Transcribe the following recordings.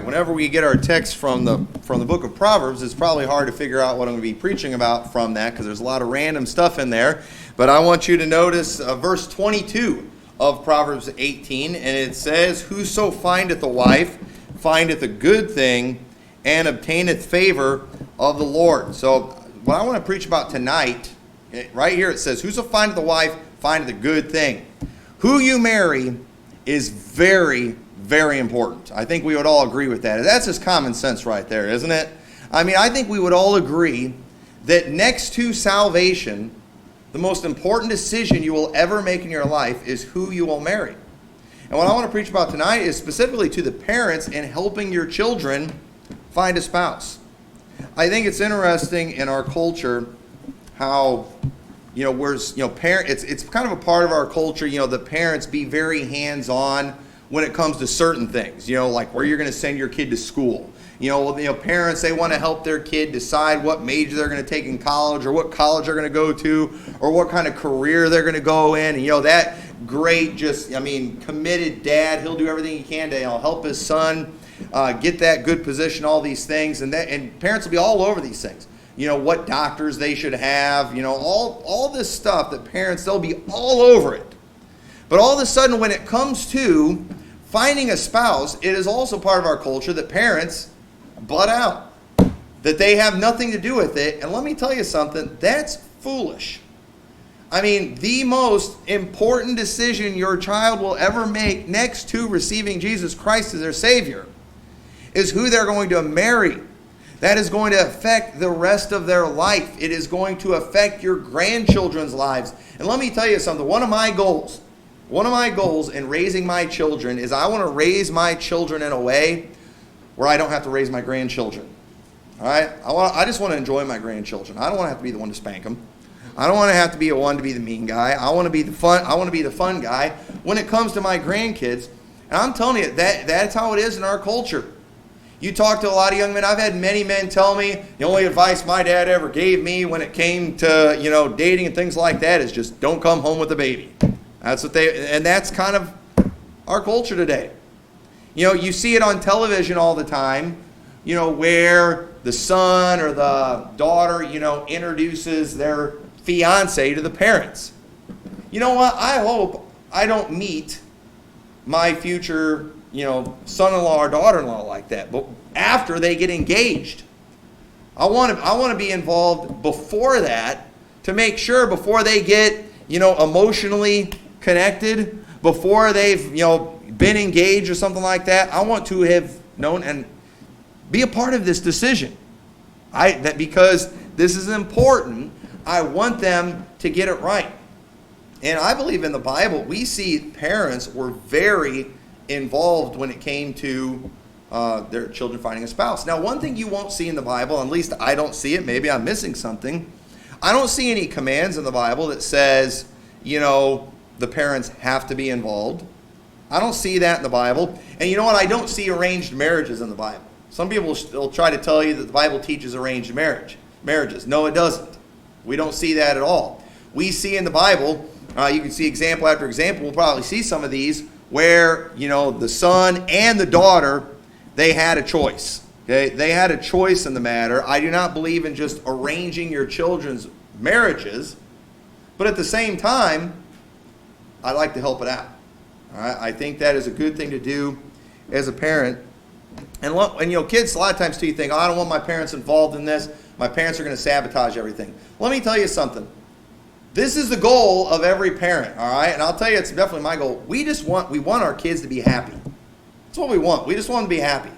whenever we get our text from the book of Proverbs, it's probably hard to figure out what I'm going to be preaching about from that because there's a lot of random stuff in there. But I want you to notice verse 22 of Proverbs 18, and it says, "Whoso findeth a wife findeth a good thing, and obtaineth favor of the Lord." So what I want to preach about tonight, right here it says, "Whoso findeth a wife findeth a good thing." Who you marry is very, very important. I think we would all agree with that. That's just common sense right there, isn't it? I mean, I think we would all agree that next to salvation, the most important decision you will ever make in your life is who you will marry. And what I want to preach about tonight is specifically to the parents and helping your children find a spouse. I think it's interesting in our culture how, it's kind of a part of our culture, the parents be very hands-on when it comes to certain things, like where you're going to send your kid to school. Parents, they want to help their kid decide what major they're going to take in college or what college they're going to go to or what kind of career they're going to go in. And, that great, committed dad, he'll do everything he can to help his son get that good position, all these things. And parents will be all over these things. What doctors they should have, all this stuff that parents, they'll be all over it. But all of a sudden, when it comes to finding a spouse, it is also part of our culture that parents butt out, that they have nothing to do with it. And let me tell you something, that's foolish. I mean, the most important decision your child will ever make next to receiving Jesus Christ as their Savior is who they're going to marry. That is going to affect the rest of their life. It is going to affect your grandchildren's lives. And let me tell you something, one of my goals in raising my children is I want to raise my children in a way where I don't have to raise my grandchildren. All right? I just want to enjoy my grandchildren. I don't want to have to be the one to spank them. I don't want to have to be the one to be the mean guy. I want to be the fun guy when it comes to my grandkids. And I'm telling you, that's how it is in our culture. You talk to a lot of young men. I've had many men tell me the only advice my dad ever gave me when it came to, dating and things like that is just don't come home with a baby. And that's kind of our culture today. You see it on television all the time, where the son or the daughter, introduces their fiance to the parents. You know what? I hope I don't meet my future, son-in-law or daughter-in-law like that. But after they get engaged, I want to be involved before that to make sure before they get, emotionally connected, before they've, been engaged or something like that. I want to have known and be a part of this decision. Because this is important, I want them to get it right. And I believe in the Bible, we see parents were very involved when it came to their children finding a spouse. Now, one thing you won't see in the Bible, at least I don't see it, maybe I'm missing something, I don't see any commands in the Bible that says, the parents have to be involved. I don't see that in the Bible. And you know what? I don't see arranged marriages in the Bible. Some people will try to tell you that the Bible teaches arranged marriages. No, it doesn't. We don't see that at all. We see in the Bible, you can see example after example, we'll probably see some of these, where, the son and the daughter, they had a choice. Okay? They had a choice in the matter. I do not believe in just arranging your children's marriages, but at the same time, I like to help it out. All right? I think that is a good thing to do as a parent. And kids, a lot of times too, you think, I don't want my parents involved in this. My parents are going to sabotage everything. Let me tell you something. This is the goal of every parent, all right? And I'll tell you, it's definitely my goal. We want our kids to be happy. That's what we want. We just want them to be happy.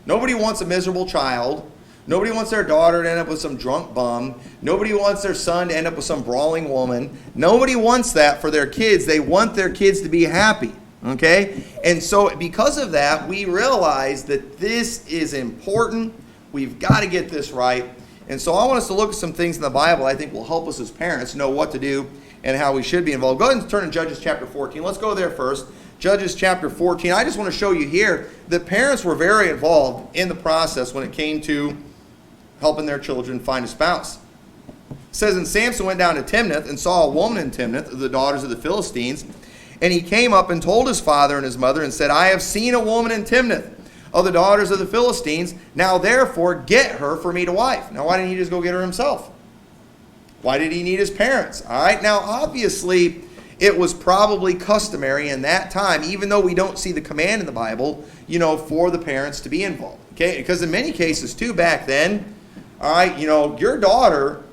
Nobody wants a miserable child. Nobody wants their daughter to end up with some drunk bum. Nobody wants their son to end up with some brawling woman. Nobody wants that for their kids. They want their kids to be happy, okay? And so because of that, we realize that this is important. We've got to get this right. And so I want us to look at some things in the Bible I think will help us as parents know what to do and how we should be involved. Go ahead and turn to Judges chapter 14. Let's go there first. Judges chapter 14. I just want to show you here that parents were very involved in the process when it came to helping their children find a spouse. It says, and Samson went down to Timnath and saw a woman in Timnath of the daughters of the Philistines. And he came up and told his father and his mother and said, I have seen a woman in Timnath of the daughters of the Philistines. Now therefore get her for me to wife. Now why didn't he just go get her himself? Why did he need his parents? All right, now obviously it was probably customary in that time, even though we don't see the command in the Bible, for the parents to be involved. Okay, because in many cases too back then, all right, your daughter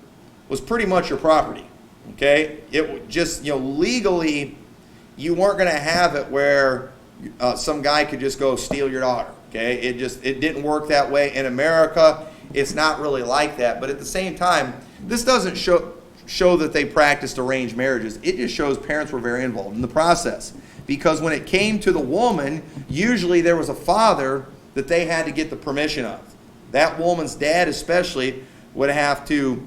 was pretty much your property. Okay, it just, legally, you weren't going to have it where some guy could just go steal your daughter. Okay, it didn't work that way in America. It's not really like that. But at the same time, this doesn't show that they practiced arranged marriages. It just shows parents were very involved in the process. Because when it came to the woman, usually there was a father that they had to get the permission of. That woman's dad especially would have to,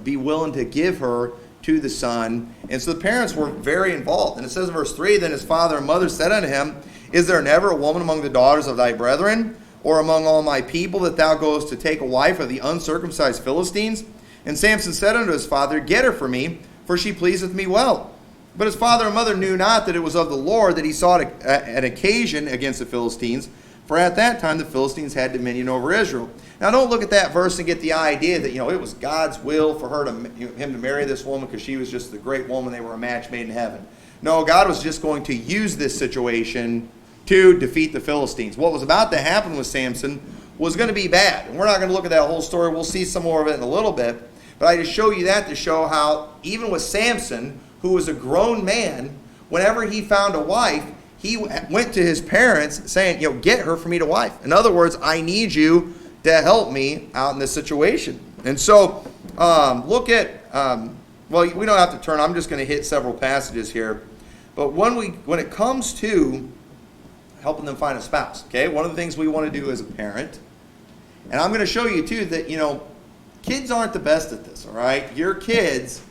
be willing to give her to the son. And so the parents were very involved. And it says in verse 3, then his father and mother said unto him, is there never a woman among the daughters of thy brethren, or among all my people, that thou goest to take a wife of the uncircumcised Philistines? And Samson said unto his father, get her for me, for she pleaseth me well. But his father and mother knew not that it was of the Lord that he sought an occasion against the Philistines, for at that time the Philistines had dominion over Israel. Now don't look at that verse and get the idea that it was God's will for him to marry this woman because she was just the great woman. They were a match made in heaven. No, God was just going to use this situation to defeat the Philistines. What was about to happen with Samson was going to be bad. And we're not going to look at that whole story. We'll see some more of it in a little bit. But I just show you that to show how even with Samson, who was a grown man, whenever he found a wife, he went to his parents saying, get her for me to wife. In other words, I need you to help me out in this situation. And so look at, we don't have to turn. I'm just going to hit several passages here. But when it comes to helping them find a spouse, okay, one of the things we want to do as a parent, and I'm going to show you too that, kids aren't the best at this, all right? Your kids,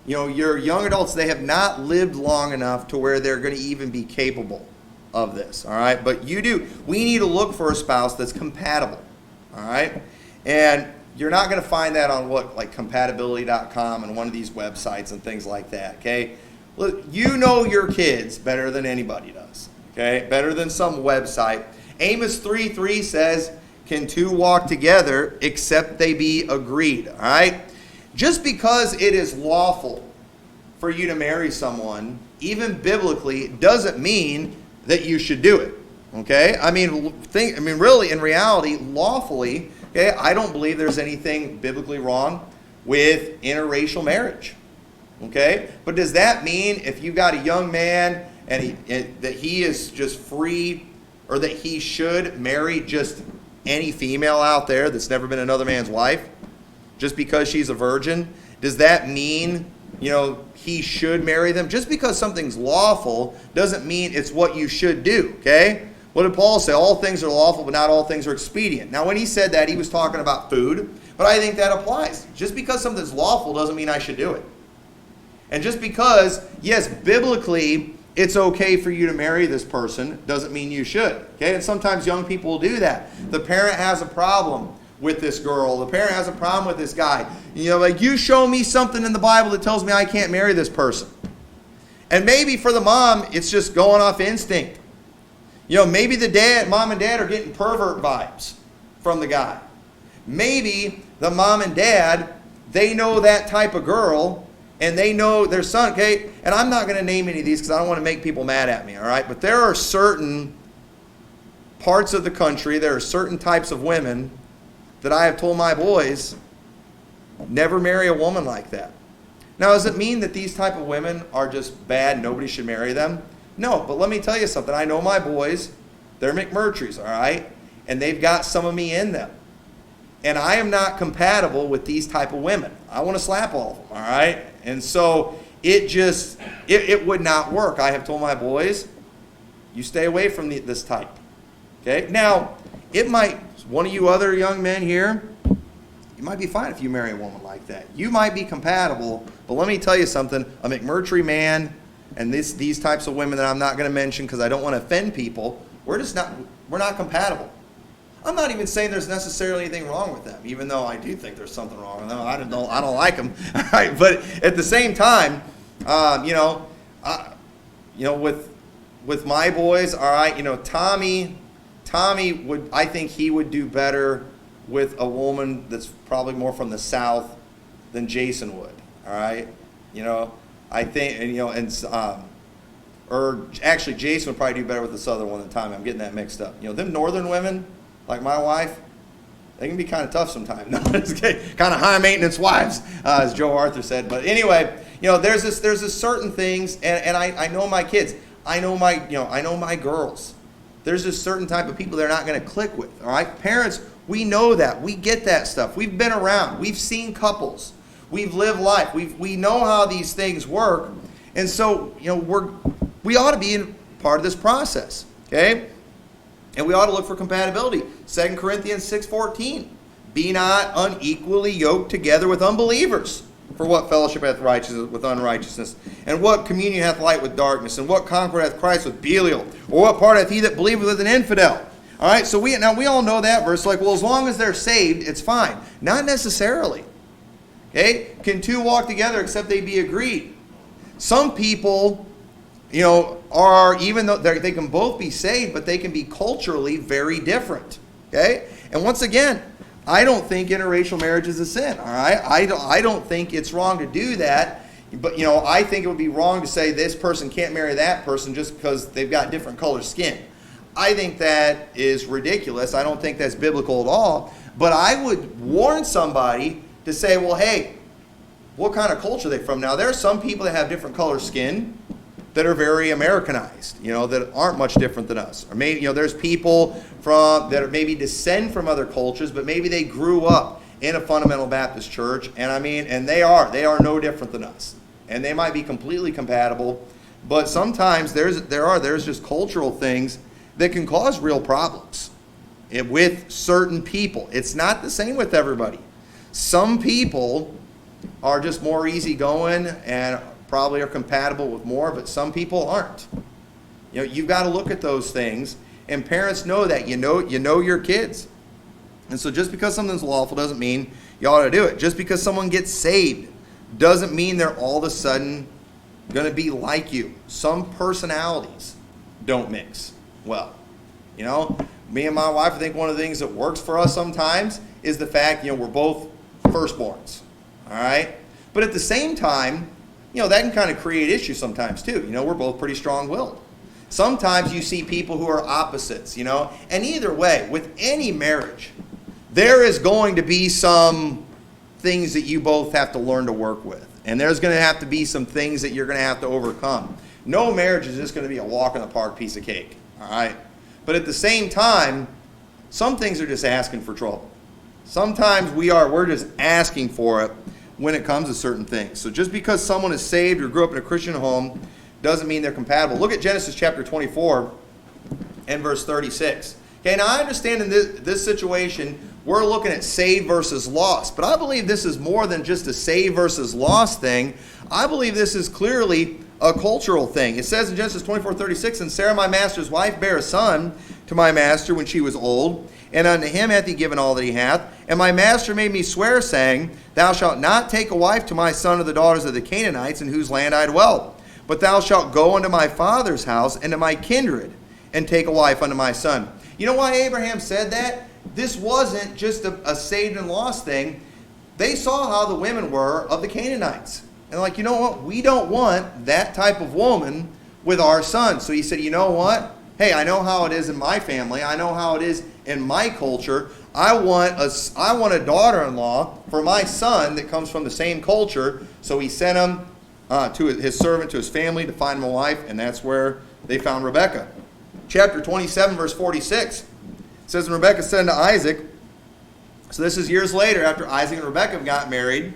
your young adults, they have not lived long enough to where they're going to even be capable of this, all right? But you do. We need to look for a spouse that's compatible, all right? And you're not going to find that on like compatibility.com and one of these websites and things like that, okay? Look, you know your kids better than anybody does, okay? Better than some website. Amos 3:3 says, can two walk together except they be agreed, all right? Just because it is lawful for you to marry someone, even biblically, doesn't mean that you should do it, okay? Really, in reality, lawfully, okay, I don't believe there's anything biblically wrong with interracial marriage, okay? But does that mean if you got a young man that he is just free, or that he should marry just any female out there that's never been another man's wife, just because she's a virgin? Does that mean, he should marry them? Just because something's lawful doesn't mean it's what you should do, okay? What did Paul say? All things are lawful, but not all things are expedient. Now, when he said that, he was talking about food, but I think that applies. Just because something's lawful doesn't mean I should do it. And just because, yes, biblically, it's okay for you to marry this person doesn't mean you should. Okay? And sometimes young people will do that. The parent has a problem with this girl. The parent has a problem with this guy. You show me something in the Bible that tells me I can't marry this person. And maybe for the mom, it's just going off instinct. Maybe the mom and dad are getting pervert vibes from the guy. Maybe the mom and dad, they know that type of girl, and they know their son, okay? And I'm not going to name any of these because I don't want to make people mad at me, all right? But there are certain parts of the country, there are certain types of women that I have told my boys, never marry a woman like that. Now, does it mean that these type of women are just bad, nobody should marry them? No, but let me tell you something. I know my boys, they're McMurtrys, all right? And they've got some of me in them. And I am not compatible with these type of women. I want to slap all of them, all right? And so it would not work. I have told my boys, you stay away from this type. Okay? Now, one of you other young men here, you might be fine if you marry a woman like that. You might be compatible, but let me tell you something. A McMurtry man and these types of women that I'm not going to mention because I don't want to offend people, we're not compatible. I'm not even saying there's necessarily anything wrong with them, even though I do think there's something wrong with them. I don't like them. All right, but at the same time, with my boys, all right, Tommy I think he would do better with a woman that's probably more from the South than Jason would. All right, I think, or actually Jason would probably do better with the Southern one than Tommy. I'm getting that mixed up. Them Northern women, like my wife, they can be kind of tough sometimes. No, it's kind of high maintenance wives, as Joe Arthur said. But anyway, there's this certain things, and I know my kids. I know my girls. There's a certain type of people they're not going to click with. All right, parents, we know that. We get that stuff. We've been around. We've seen couples. We've lived life. We know how these things work, and so we ought to be part of this process. Okay, and we ought to look for compatibility. 2 Corinthians 6:14, be not unequally yoked together with unbelievers. For what fellowship hath righteousness with unrighteousness? And what communion hath light with darkness? And what concord hath Christ with Belial? Or what part hath he that believeth with an infidel? All right, so we all know that verse. Like, well, as long as they're saved, it's fine. Not necessarily. Okay? Can two walk together except they be agreed? Some people, are, even though they can both be saved, but they can be culturally very different. Okay? And once again, I don't think interracial marriage is a sin. All right, I don't think it's wrong to do that, but I think it would be wrong to say this person can't marry that person just because they've got different color skin. I think that is ridiculous. I don't think that's biblical at all. But I would warn somebody to say, well, hey, what kind of culture are they from? Now, there are some people that have different color skin that are very Americanized, that aren't much different than us. Or maybe, there's people that maybe descend from other cultures, but maybe they grew up in a fundamental Baptist church, and they are no different than us. And they might be completely compatible, but sometimes there's just cultural things that can cause real problems with certain people. It's not the same with everybody. Some people are just more easygoing and probably are compatible with more, but some people aren't. You've got to look at those things, and parents know that. You know your kids. And so just because something's lawful doesn't mean you ought to do it. Just because someone gets saved doesn't mean they're all of a sudden going to be like you. Some personalities don't mix well. Me and my wife, I think one of the things that works for us sometimes is the fact, we're both firstborns. All right? But at the same time, that can kind of create issues sometimes too. We're both pretty strong-willed. Sometimes you see people who are opposites, And either way, with any marriage, there is going to be some things that you both have to learn to work with. And there's going to have to be some things that you're going to have to overcome. No marriage is just going to be a walk-in-the-park piece of cake. All right? But at the same time, some things are just asking for trouble. Sometimes we're just asking for it when it comes to certain things. So just because someone is saved or grew up in a Christian home doesn't mean they're compatible. Look at Genesis chapter 24 and verse 36. Okay, now I understand in this situation, we're looking at saved versus lost. But I believe this is more than just a saved versus lost thing. I believe this is clearly a cultural thing. It says in Genesis 24:36, and Sarah my master's wife bare a son to my master when she was old, and unto him hath he given all that he hath. And my master made me swear, saying, thou shalt not take a wife to my son of the daughters of the Canaanites, in whose land I dwell. But thou shalt go unto my father's house and to my kindred, and take a wife unto my son. You know why Abraham said that? This wasn't just a saved and lost thing. They saw how the women were of the Canaanites. And like, you know what? We don't want that type of woman with our son. So he said, you know what? Hey, I know how it is in my family. I know how it is in my culture. I want a daughter-in-law for my son that comes from the same culture. So he sent him to his servant, to his family, to find him a wife, and that's where they found Rebekah. Chapter 27, verse 46. It says, and Rebekah said unto Isaac, so this is years later after Isaac and Rebekah got married. It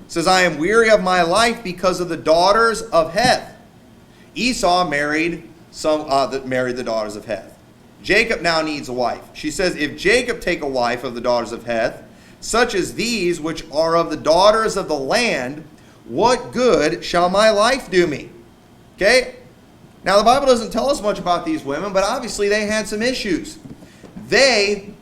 says, I am weary of my life because of the daughters of Heth. Esau married the daughters of Heth. Jacob now needs a wife. She says, if Jacob take a wife of the daughters of Heth, such as these which are of the daughters of the land, what good shall my life do me? Okay? Now the Bible doesn't tell us much about these women, but obviously they had some issues. They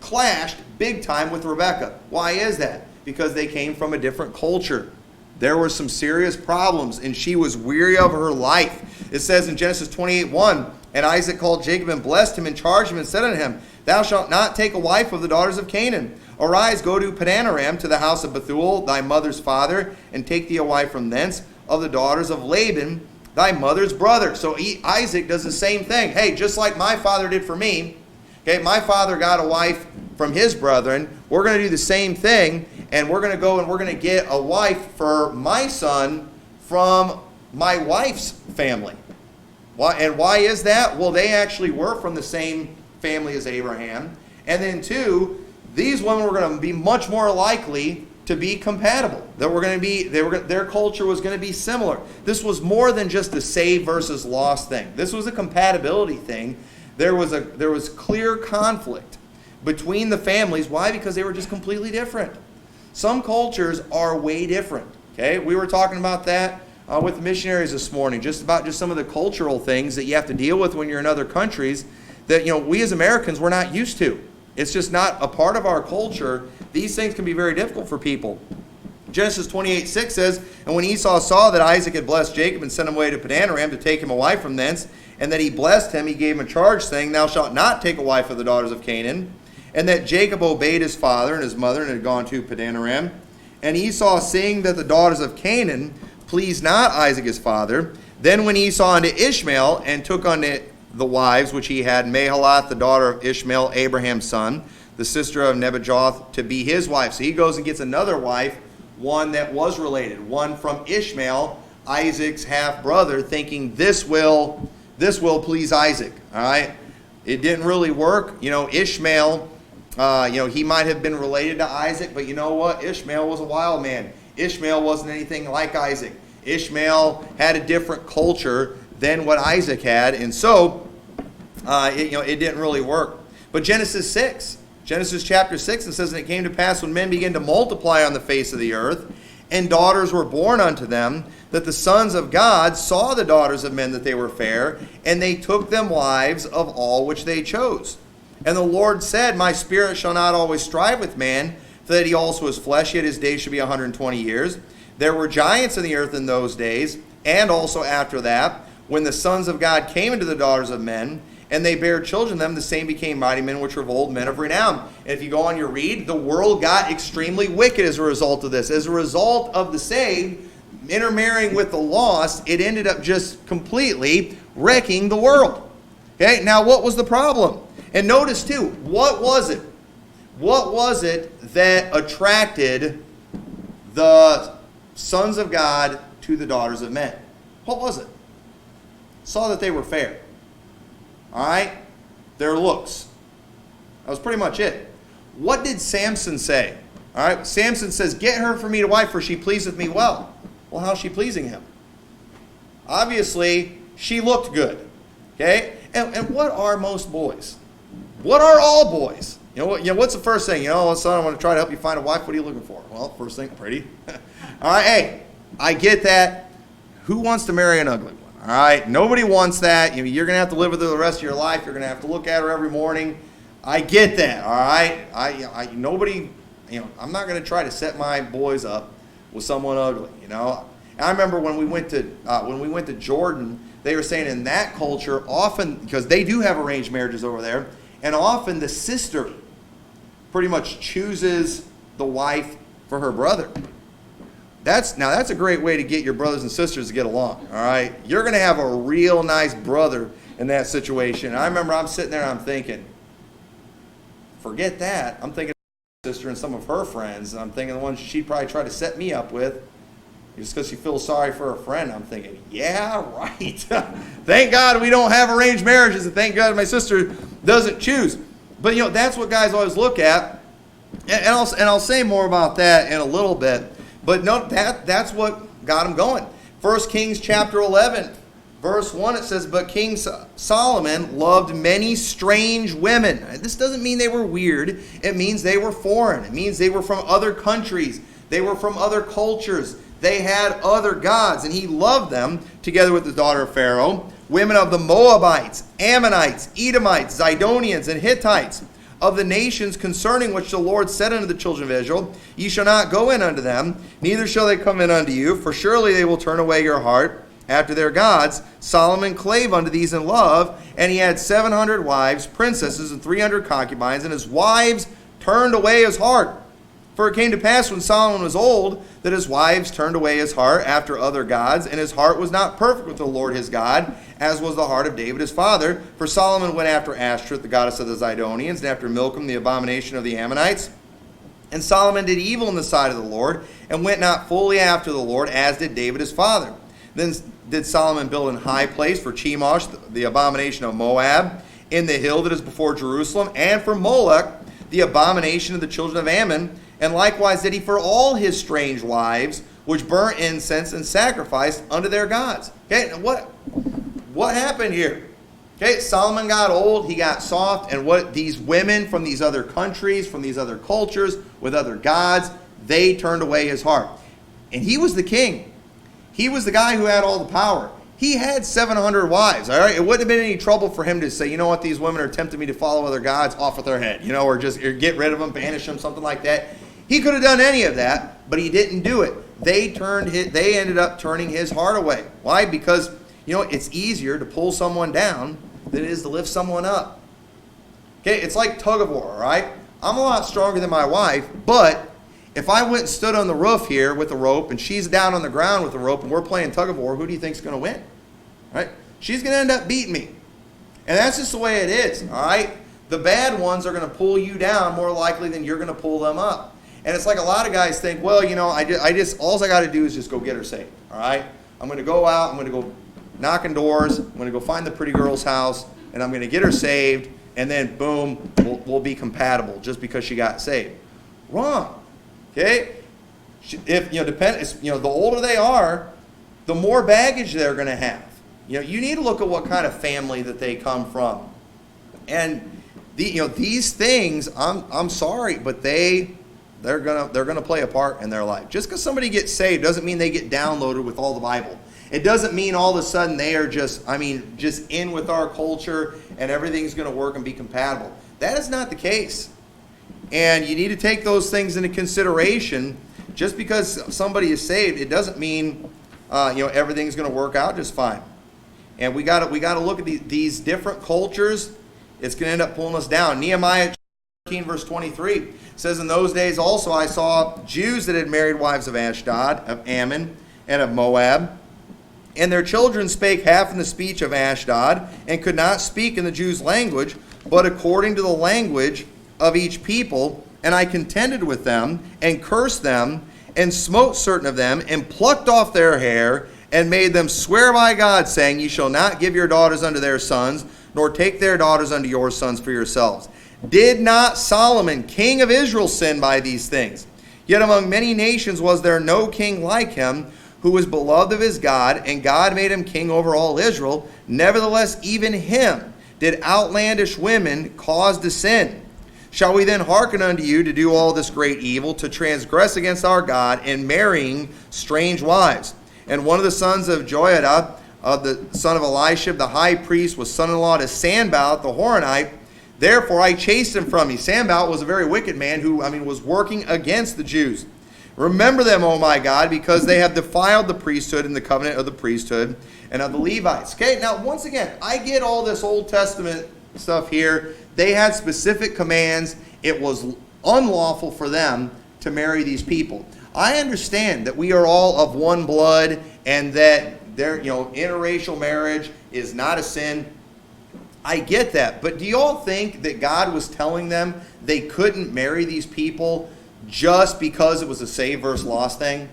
clashed big time with Rebekah. Why is that? Because they came from a different culture. There were some serious problems, and she was weary of her life. It says in Genesis 28:1, And Isaac called Jacob and blessed him and charged him and said unto him, Thou shalt not take a wife of the daughters of Canaan. Arise, go to Padanaram, to the house of Bethuel, thy mother's father, and take thee a wife from thence of the daughters of Laban, thy mother's brother. So Isaac does the same thing. Hey, just like my father did for me, okay, my father got a wife from his brethren. We're going to do the same thing, and we're going to go and we're going to get a wife for my son from my wife's family. And why is that? Well, they actually were from the same family as Abraham. And then two, these women were going to be much more likely to be compatible. That we're going to be, their culture was going to be similar. This was more than just a saved versus lost thing. This was a compatibility thing. There was clear conflict between the families. Why? Because they were just completely different. Some cultures are way different. Okay, we were talking about that with missionaries this morning, just about some of the cultural things that you have to deal with when you're in other countries that, we as Americans, we're not used to. It's just not a part of our culture. These things can be very difficult for people. Genesis 28:6 says, And when Esau saw that Isaac had blessed Jacob and sent him away to Padanaram to take him a wife from thence, and that he blessed him, he gave him a charge, saying, Thou shalt not take a wife of the daughters of Canaan. And that Jacob obeyed his father and his mother and had gone to Padanaram. And Esau, seeing that the daughters of Canaan pleased not Isaac his father, then went Esau unto Ishmael, and took unto the wives which he had, Mahalath, the daughter of Ishmael, Abraham's son, the sister of Nebajoth, to be his wife. So he goes and gets another wife, one that was related, one from Ishmael, Isaac's half-brother, thinking this will please Isaac. All right? It didn't really work. Ishmael, he might have been related to Isaac, but you know what? Ishmael was a wild man. Ishmael wasn't anything like Isaac. Ishmael had a different culture than what Isaac had, and so it didn't really work. But Genesis chapter 6, it says, And it came to pass when men began to multiply on the face of the earth, and daughters were born unto them, that the sons of God saw the daughters of men that they were fair, and they took them wives of all which they chose. And the Lord said, My spirit shall not always strive with man, for that he also is flesh, yet his days should be 120 years. There were giants in the earth in those days, and also after that, when the sons of God came into the daughters of men, and they bare children them, the same became mighty men which were of old, men of renown. And if you go on your read, the world got extremely wicked as a result of this. As a result of the saved intermarrying with the lost, it ended up just completely wrecking the world. Okay, now what was the problem? And notice too, what was it? What was it that attracted the sons of God to the daughters of men? What was it? Saw that they were fair. All right? Their looks. That was pretty much it. What did Samson say? All right? Samson says, Get her for me to wife, for she pleaseth me well. Well, how's she pleasing him? Obviously, she looked good. Okay? And what are most boys? What are all boys? What's the first thing? Son, I want to try to help you find a wife. What are you looking for? Well, first thing, pretty. All right, hey, I get that. Who wants to marry an ugly one? All right, nobody wants that. You're going to have to live with her the rest of your life. You're going to have to look at her every morning. I get that. All right, I'm not going to try to set my boys up with someone ugly. And I remember when we went to Jordan, they were saying in that culture often, because they do have arranged marriages over there, and often the sister pretty much chooses the wife for her brother. That's a great way to get your brothers and sisters to get along, all right? You're going to have a real nice brother in that situation. And I remember I'm sitting there and I'm thinking, forget that. I'm thinking of my sister and some of her friends, and I'm thinking the ones she'd probably try to set me up with just because she feels sorry for her friend. I'm thinking, yeah, right. Thank God we don't have arranged marriages, and thank God my sister doesn't choose. But, that's what guys always look at. And I'll say more about that in a little bit. But no, that's what got him going. 1 Kings chapter 11, verse 1, it says, But King Solomon loved many strange women. This doesn't mean they were weird. It means they were foreign. It means they were from other countries. They were from other cultures. They had other gods, and he loved them, together with the daughter of Pharaoh, women of the Moabites, Ammonites, Edomites, Zidonians, and Hittites, of the nations concerning which the Lord said unto the children of Israel, Ye shall not go in unto them, neither shall they come in unto you, for surely they will turn away your heart after their gods, Solomon clave unto these in love, and he had 700 wives, princesses, and 300 concubines, and his wives turned away his heart. For it came to pass when Solomon was old, that his wives turned away his heart after other gods, and his heart was not perfect with the Lord his God, as was the heart of David his father. For Solomon went after Ashtoreth, the goddess of the Zidonians, and after Milcom, the abomination of the Ammonites. And Solomon did evil in the sight of the Lord, and went not fully after the Lord, as did David his father. Then did Solomon build an high place for Chemosh, the abomination of Moab, in the hill that is before Jerusalem, and for Moloch, the abomination of the children of Ammon. And likewise did he for all his strange wives, which burnt incense and sacrificed unto their gods. Okay, now what happened here? Okay, Solomon got old, he got soft, and what these women from these other countries, from these other cultures, with other gods, they turned away his heart. And he was the king. He was the guy who had all the power. He had 700 wives, all right? It wouldn't have been any trouble for him to say, you know what, these women are tempting me to follow other gods, off with their head, or get rid of them, banish them, something like that. He could have done any of that, but he didn't do it. They ended up turning his heart away. Why? Because, it's easier to pull someone down than it is to lift someone up. Okay, it's like tug of war, all right? I'm a lot stronger than my wife, but if I went and stood on the roof here with a rope and she's down on the ground with a rope and we're playing tug of war, who do you think's going to win? Right? She's going to end up beating me. And that's just the way it is, all right? The bad ones are going to pull you down more likely than you're going to pull them up. And it's like a lot of guys think, well, all I got to do is just go get her saved, all right? I'm going to go out, I'm going to go knocking doors, I'm going to go find the pretty girl's house, and I'm going to get her saved, and then boom, we'll be compatible just because she got saved. Wrong. Okay? If the older they are, the more baggage they're going to have. You need to look at what kind of family that they come from. And these things, I'm sorry, but they're gonna play a part in their life. Just because somebody gets saved doesn't mean they get downloaded with all the Bible. It doesn't mean all of a sudden they are just in with our culture and everything's going to work and be compatible. That is not the case. And you need to take those things into consideration. Just because somebody is saved, it doesn't mean everything's going to work out just fine. And we got to look at these different cultures. It's going to end up pulling us down. Nehemiah 13 verse 23 says, in those days also I saw Jews that had married wives of Ashdod, of Ammon, and of Moab. And their children spake half in the speech of Ashdod, and could not speak in the Jews' language, but according to the language of each people. And I contended with them, and cursed them, and smote certain of them, and plucked off their hair, and made them swear by God, saying, ye shall not give your daughters unto their sons, nor take their daughters unto your sons for yourselves. Did not Solomon, king of Israel, sin by these things? Yet among many nations was there no king like him, who was beloved of his God, and God made him king over all Israel. Nevertheless, even him did outlandish women cause to sin. Shall we then hearken unto you to do all this great evil, to transgress against our God in marrying strange wives? And one of the sons of Joiada, of the son of Elishib, the high priest, was son-in-law to Sanballat the Horonite. Therefore I chased him from me. Sanballat was a very wicked man who, was working against the Jews. Remember them, O my God, because they have defiled the priesthood and the covenant of the priesthood and of the Levites. Okay, now once again, I get all this Old Testament stuff here. They had specific commands. It was unlawful for them to marry these people. I understand that we are all of one blood and that interracial marriage is not a sin. I get that. But do you all think that God was telling them they couldn't marry these people just because it was a save versus lost thing?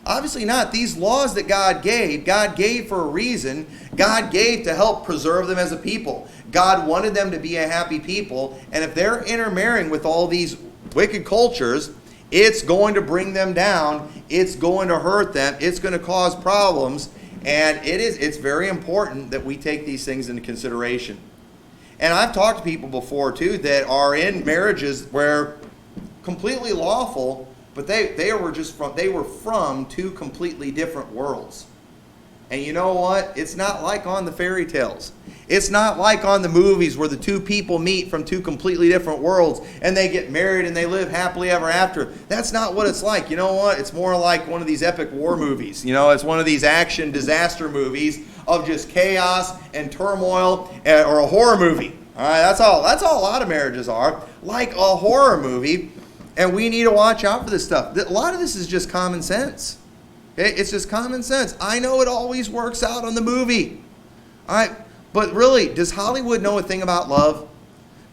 Obviously not. These laws that God gave for a reason. God gave to help preserve them as a people. God wanted them to be a happy people. And if they're intermarrying with all these wicked cultures, it's going to bring them down. It's going to hurt them. It's going to cause problems. And it's very important that we take these things into consideration. And I've talked to people before too that are in marriages where completely lawful, but they were from two completely different worlds. And you know what? It's not like on the fairy tales. It's not like on the movies where the two people meet from two completely different worlds and they get married and they live happily ever after. That's not what it's like. You know what? It's more like one of these epic war movies. You know, it's one of these action disaster movies of just chaos and turmoil, or a horror movie. All right, that's all a lot of marriages are, like a horror movie. And we need to watch out for this stuff. A lot of this is just common sense. Okay? It's just common sense. I know it always works out on the movie. All right? But really, does Hollywood know a thing about love?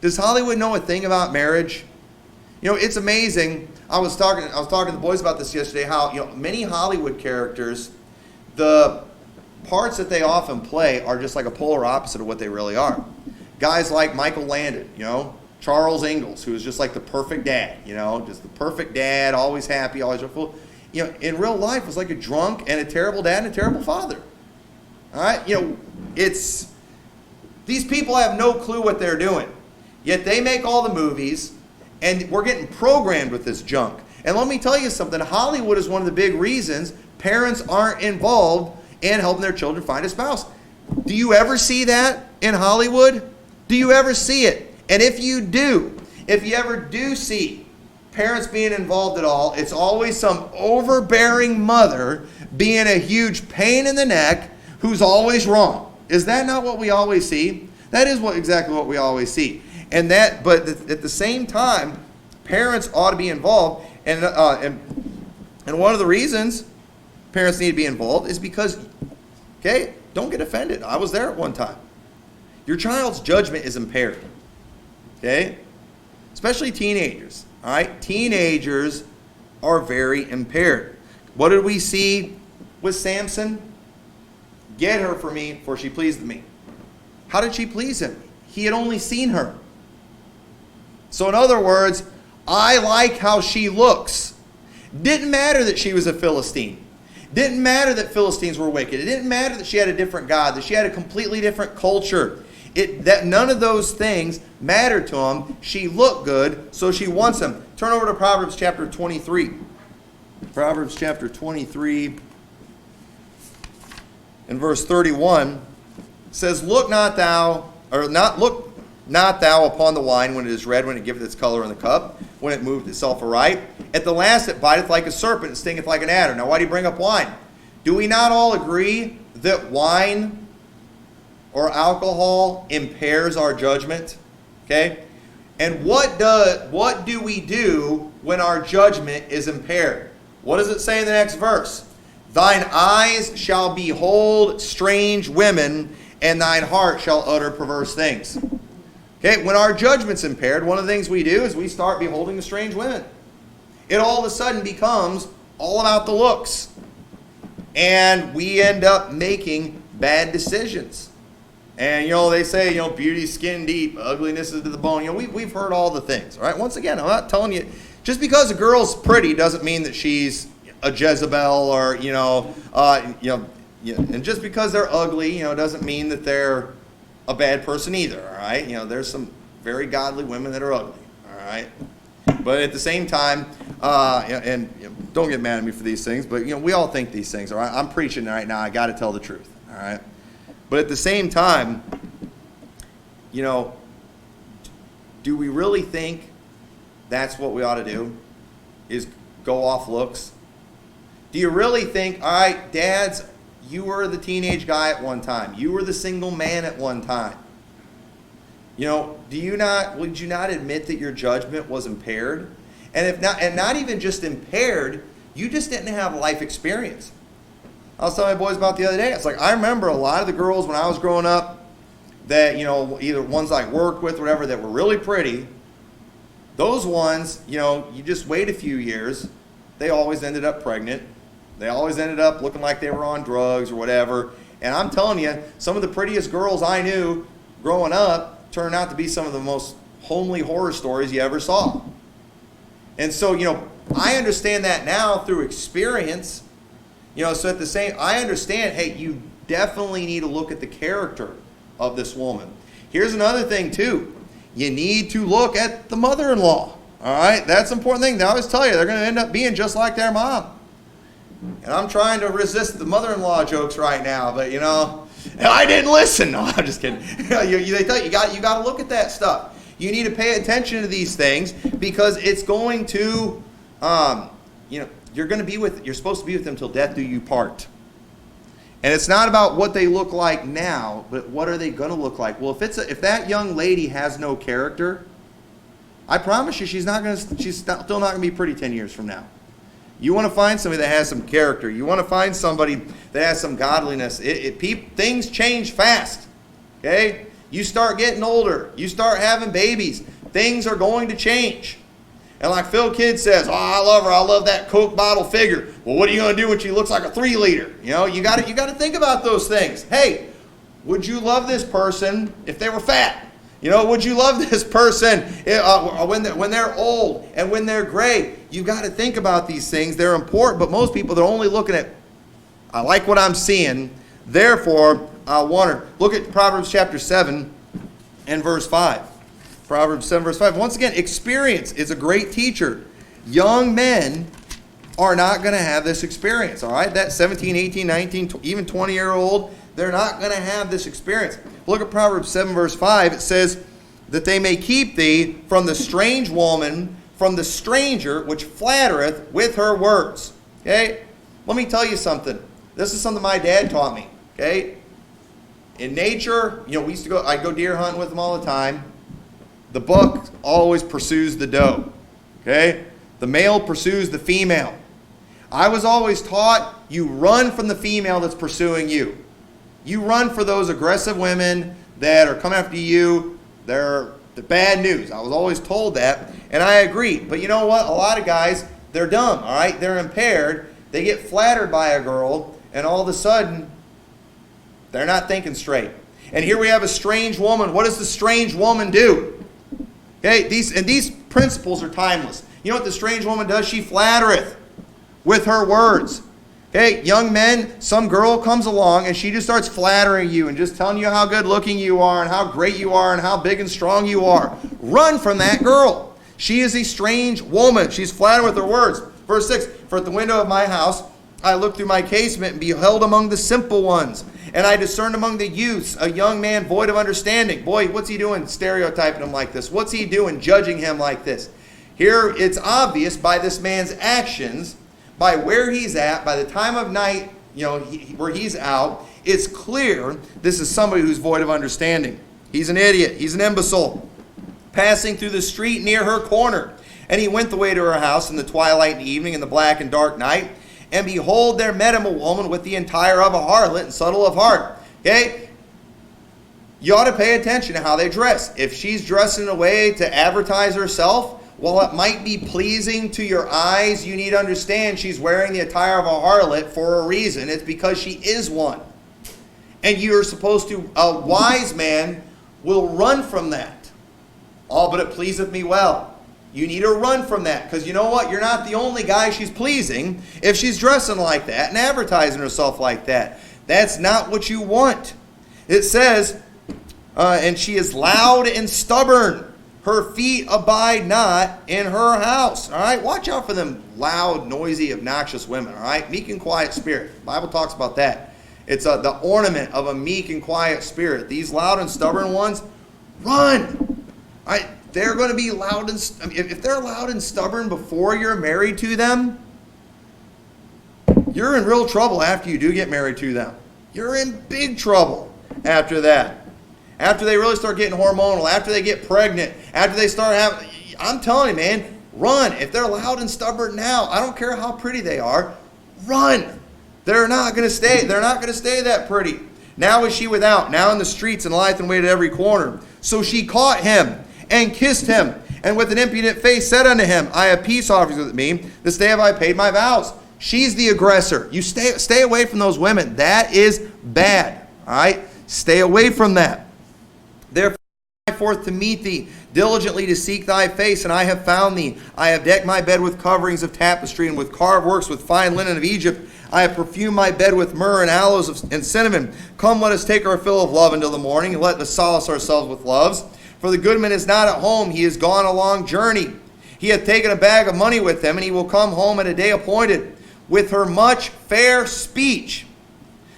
Does Hollywood know a thing about marriage? You know, it's amazing. I was talking to the boys about this yesterday, how, you know, many Hollywood characters, the parts that they often play are just like a polar opposite of what they really are. Guys like Michael Landon, you know, Charles Ingalls, who is just like the perfect dad, you know, just the perfect dad, always happy, always full. You know, in real life was like a drunk and a terrible dad and a terrible father. All right? You know, these people have no clue what they're doing. Yet they make all the movies, and we're getting programmed with this junk. And let me tell you something. Hollywood is one of the big reasons parents aren't involved in helping their children find a spouse. Do you ever see that in Hollywood? Do you ever see it? And if you ever do see parents being involved at all, it's always some overbearing mother being a huge pain in the neck who's always wrong. Is that not what we always see? That is exactly what we always see. But at the same time, parents ought to be involved. And one of the reasons parents need to be involved is because, okay, don't get offended. I was there at one time. Your child's judgment is impaired. Okay? Especially teenagers. All right? Teenagers are very impaired. What did we see with Samson? Get her for me, for she pleased me. How did she please him? He had only seen her. So in other words, I like how she looks. Didn't matter that she was a Philistine. Didn't matter that Philistines were wicked. It didn't matter that she had a different God, that she had a completely different culture. That none of those things mattered to him. She looked good, so she wants him. Turn over to Proverbs chapter 23. Proverbs chapter 23 and verse 31 says, Look not thou upon the wine when it is red, when it giveth its color in the cup, when it moveth itself aright. At the last it biteth like a serpent, and stingeth like an adder. Now why do you bring up wine? Do we not all agree that wine or alcohol impairs our judgment? Okay? And what do we do when our judgment is impaired? What does it say in the next verse? Thine eyes shall behold strange women, and thine heart shall utter perverse things. Okay, when our judgment's impaired, one of the things we do is we start beholding the strange women. It all of a sudden becomes all about the looks. And we end up making bad decisions. And, you know, they say, you know, beauty's skin deep, ugliness is to the bone. You know, we've heard all the things, all right? Once again, I'm not telling you, just because a girl's pretty doesn't mean that she's a Jezebel or, and just because they're ugly, doesn't mean that they're a bad person either, all right? There's some very godly women that are ugly, all right? But at the same time, don't get mad at me for these things, but, we all think these things, all right? I'm preaching right now. I got to tell the truth, all right? But at the same time, do we really think that's what we ought to do, is go off looks? Do you really think, all right, dads, you were the teenage guy at one time. You were the single man at one time. Would you not admit that your judgment was impaired? And if not, and not even just impaired, you just didn't have life experience. I was telling my boys about the other day. It's like, I remember a lot of the girls when I was growing up that, either ones I worked with or whatever that were really pretty. Those ones, you just wait a few years, they always ended up pregnant. They always ended up looking like they were on drugs or whatever. And I'm telling you, some of the prettiest girls I knew growing up turned out to be some of the most homely horror stories you ever saw. And so, I understand that now through experience. So at the same, I understand, hey, you definitely need to look at the character of this woman. Here's another thing too. You need to look at the mother-in-law. All right, that's an important thing. They always tell you they're going to end up being just like their mom. And I'm trying to resist the mother-in-law jokes right now, but I didn't listen. No, I'm just kidding. They tell you got to look at that stuff. You need to pay attention to these things because it's going to, you're supposed to be with them till death do you part. And it's not about what they look like now, but what are they going to look like? Well, if that young lady has no character, I promise you she's still not going to be pretty 10 years from now. You want to find somebody that has some character. You want to find somebody that has some godliness. Things change fast. Okay? You start getting older. You start having babies. Things are going to change. And like Phil Kidd says, I love her. I love that Coke bottle figure. Well, what are you going to do when she looks like a 3-liter? You got to think about those things. Hey, would you love this person if they were fat? Would you love this person when they're old and when they're gray? You got to think about these things. They're important, but most people, they're only looking at, I like what I'm seeing, therefore I want her. Look at Proverbs chapter 7 and verse 5. Proverbs 7 verse 5. Once again, experience is a great teacher. Young men are not going to have this experience, all right? That 17, 18, 19, even 20-year-old, they're not going to have this experience. Look at Proverbs 7 verse 5. It says that they may keep thee from the strange woman, from the stranger which flattereth with her words. Okay? Let me tell you something. This is something my dad taught me. Okay? In nature, I'd go deer hunting with him all the time. The buck always pursues the doe. Okay? The male pursues the female. I was always taught you run from the female that's pursuing you. You run for those aggressive women that are coming after you. They're the bad news. I was always told that, and I agree. But you know what? A lot of guys, they're dumb, all right? They're impaired. They get flattered by a girl, and all of a sudden, they're not thinking straight. And here we have a strange woman. What does the strange woman do? Okay, these principles are timeless. You know what the strange woman does? She flattereth with her words. Okay, young men, some girl comes along and she just starts flattering you and just telling you how good looking you are and how great you are and how big and strong you are. Run from that girl. She is a strange woman. She's flattering with her words. Verse 6, for at the window of my house I looked through my casement and beheld among the simple ones. And I discerned among the youths a young man void of understanding. Boy, what's he doing stereotyping him like this? What's he doing judging him like this? Here it's obvious by this man's actions, by where he's at, by the time of night, where he's out, it's clear this is somebody who's void of understanding. He's an idiot. He's an imbecile. Passing through the street near her corner. And he went the way to her house in the twilight and evening, in the black and dark night. And behold, there met him a woman with the entire of a harlot and subtle of heart. Okay? You ought to pay attention to how they dress. If she's dressed in a way to advertise herself, while it might be pleasing to your eyes, you need to understand she's wearing the attire of a harlot for a reason. It's because she is one. And you're supposed to, a wise man will run from that. Oh, but it pleaseth me well. You need to run from that because you know what? You're not the only guy she's pleasing if she's dressing like that and advertising herself like that. That's not what you want. It says, and she is loud and stubborn. Her feet abide not in her house. All right? Watch out for them loud, noisy, obnoxious women. All right? Meek and quiet spirit. The Bible talks about that. It's the ornament of a meek and quiet spirit. These loud and stubborn ones, run. All right? They're going to be loud and if they're loud and stubborn before you're married to them, you're in real trouble after you do get married to them. You're in big trouble after that. After they really start getting hormonal, after they get pregnant, after they start having, I'm telling you, man, run. If they're loud and stubborn now, I don't care how pretty they are, run. They're not going to stay. They're not going to stay that pretty. Now is she without, now in the streets and lieth in wait at every corner. So she caught him and kissed him, and with an impudent face said unto him, I have peace offerings with me. This day have I paid my vows. She's the aggressor. You stay away from those women. That is bad. All right? Stay away from that. Therefore I forth to meet thee, diligently to seek thy face, and I have found thee. I have decked my bed with coverings of tapestry, and with carved works with fine linen of Egypt. I have perfumed my bed with myrrh and aloes and cinnamon. Come, let us take our fill of love until the morning, and let us solace ourselves with loves. For the goodman is not at home, he is gone a long journey. He hath taken a bag of money with him, and he will come home at a day appointed. With her much fair speech,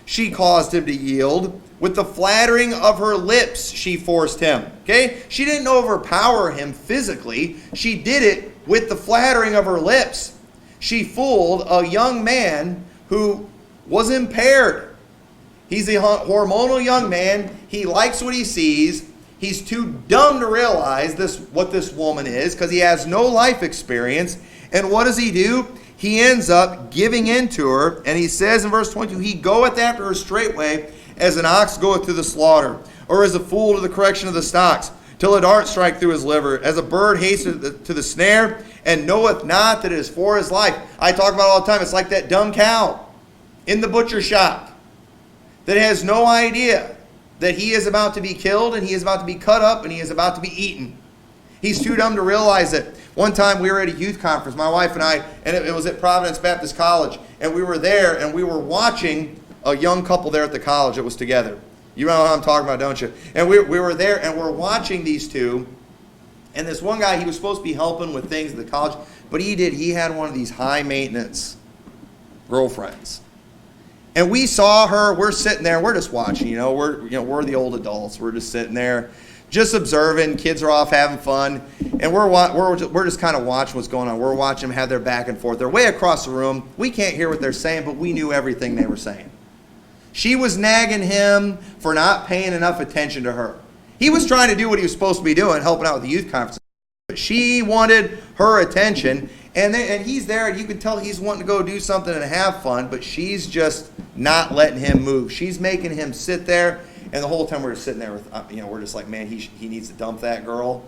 she caused him to yield. With the flattering of her lips, she forced him. Okay? She didn't overpower him physically. She did it with the flattering of her lips. She fooled a young man who was impaired. He's a hormonal young man. He likes what he sees. He's too dumb to realize what this woman is because he has no life experience. And what does he do? He ends up giving in to her. And he says in verse 22, he goeth after her straightway as an ox goeth to the slaughter, or as a fool to the correction of the stocks, till a dart strike through his liver, as a bird hasteth to the snare, and knoweth not that it is for his life. I talk about it all the time. It's like that dumb cow in the butcher shop that has no idea that he is about to be killed, and he is about to be cut up, and he is about to be eaten. He's too dumb to realize it. One time we were at a youth conference, my wife and I, and it was at Providence Baptist College, and we were there, and we were watching a young couple there at the college that was together. You know what I'm talking about, don't you? And we were there, and we're watching these two, and this one guy, he was supposed to be helping with things at the college, but he had one of these high-maintenance girlfriends. And we saw her, we're sitting there, we're just watching, we're the old adults, we're just sitting there, just observing, kids are off having fun, and we're just kind of watching what's going on. We're watching them have their back and forth. They're way across the room. We can't hear what they're saying, but we knew everything they were saying. She was nagging him for not paying enough attention to her. He was trying to do what he was supposed to be doing, helping out with the youth conference. But she wanted her attention, and he's there, and you can tell he's wanting to go do something and have fun, but she's just not letting him move. She's making him sit there, and the whole time we're just sitting there with, we're just like, man, he needs to dump that girl.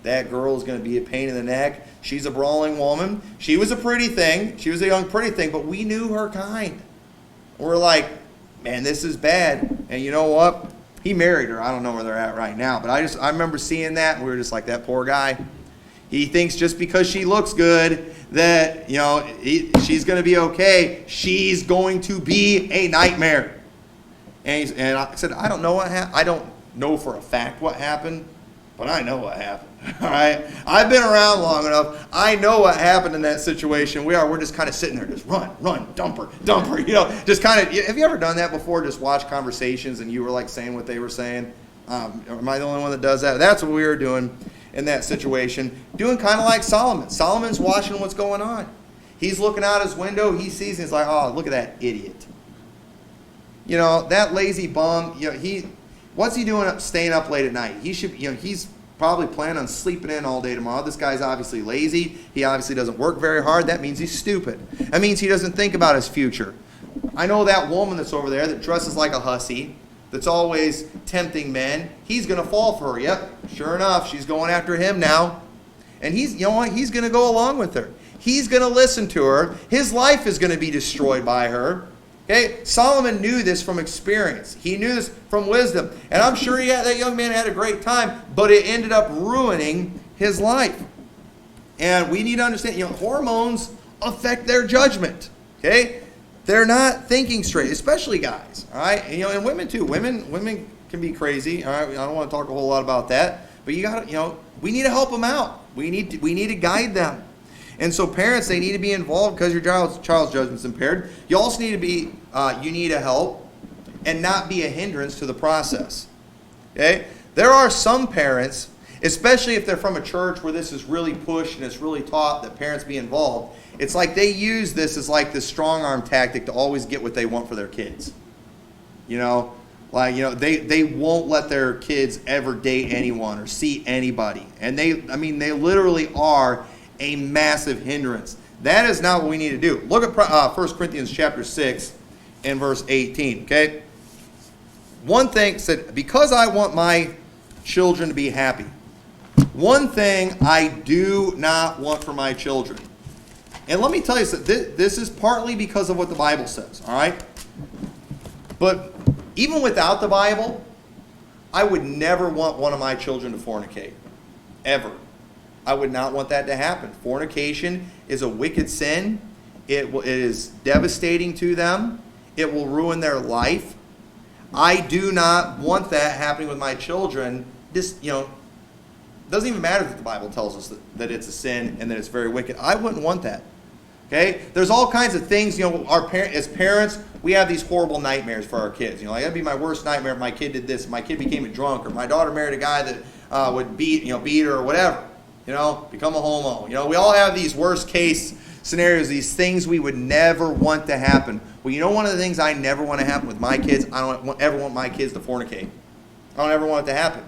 That girl is going to be a pain in the neck. She's a brawling woman. She was a pretty thing. She was a young pretty thing, but we knew her kind. We're like, man, this is bad. And you know what? He married her. I don't know where they're at right now. But I remember seeing that, and we were just like, that poor guy. He thinks just because she looks good that, she's going to be okay. She's going to be a nightmare. And I said, I don't know what happened. I don't know for a fact what happened, but I know what happened. All right? I've been around long enough. I know what happened in that situation. We're just kind of sitting there, just run, dump her, just kind of. Have you ever done that before? Just watch conversations and you were like saying what they were saying? Am I the only one that does that? That's what we were doing in that situation. Doing kind of like Solomon. Solomon's watching what's going on. He's looking out his window. He sees and he's like, oh, look at that idiot. That lazy bum. What's he doing staying up late at night? He should, he's probably planning on sleeping in all day tomorrow. This guy's obviously lazy. He obviously doesn't work very hard. That means he's stupid. That means he doesn't think about his future. I know that woman that's over there that dresses like a hussy, that's always tempting men. He's going to fall for her. Yep, sure enough, she's going after him now. And he's going to go along with her. He's going to listen to her. His life is going to be destroyed by her. Okay, Solomon knew this from experience. He knew this from wisdom. And I'm sure that young man had a great time, but it ended up ruining his life. And we need to understand, hormones affect their judgment. Okay? They're not thinking straight, especially guys. All right? And women too. Women can be crazy. All right? I don't want to talk a whole lot about that. But we need to help them out. We need to guide them. And so parents, they need to be involved because your child's judgment's impaired. You also need to be, you need to help and not be a hindrance to the process. Okay? There are some parents, especially if they're from a church where this is really pushed and it's really taught that parents be involved. It's like they use this as like this strong arm tactic to always get what they want for their kids. They won't let their kids ever date anyone or see anybody. And they literally are a massive hindrance. That is not what we need to do. Look at 1 Corinthians chapter 6 and verse 18. Okay? One thing said, because I want my children to be happy, one thing I do not want for my children. And let me tell you something. This is partly because of what the Bible says. All right? But even without the Bible, I would never want one of my children to fornicate. Ever. I would not want that to happen. Fornication is a wicked sin. It is devastating to them. It will ruin their life. I do not want that happening with my children. Doesn't even matter that the Bible tells us that it's a sin and that it's very wicked. I wouldn't want that. Okay? There's all kinds of things, as parents, we have these horrible nightmares for our kids. That'd be my worst nightmare if my kid did this, if my kid became a drunk, or my daughter married a guy that would beat her or whatever. Become a homo. We all have these worst case scenarios, these things we would never want to happen. Well, one of the things I never want to happen with my kids, I don't ever want my kids to fornicate. I don't ever want it to happen.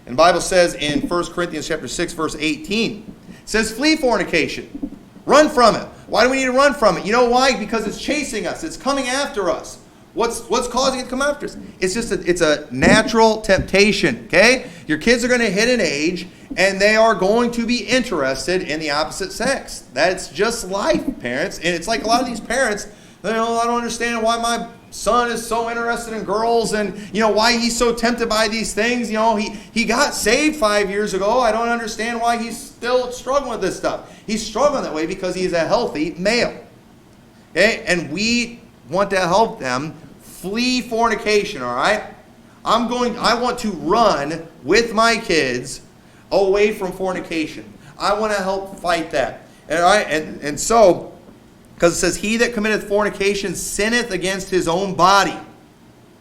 And the Bible says in 1 Corinthians chapter 6, verse 18, it says, flee fornication. Run from it. Why do we need to run from it? You know why? Because it's chasing us. It's coming after us. What's causing it to come after us? It's a natural temptation, okay? Your kids are going to hit an age, and they are going to be interested in the opposite sex. That's just life, parents. And it's like a lot of these parents, I don't understand why my son is so interested in girls and, why he's so tempted by these things. He got saved 5 years ago. I don't understand why he's still struggling with this stuff. He's struggling that way because he's a healthy male. Okay? And we want to help them flee fornication, all right? I want to run with my kids away from fornication. I want to help fight that. All right? And so, because it says, he that committeth fornication sinneth against his own body.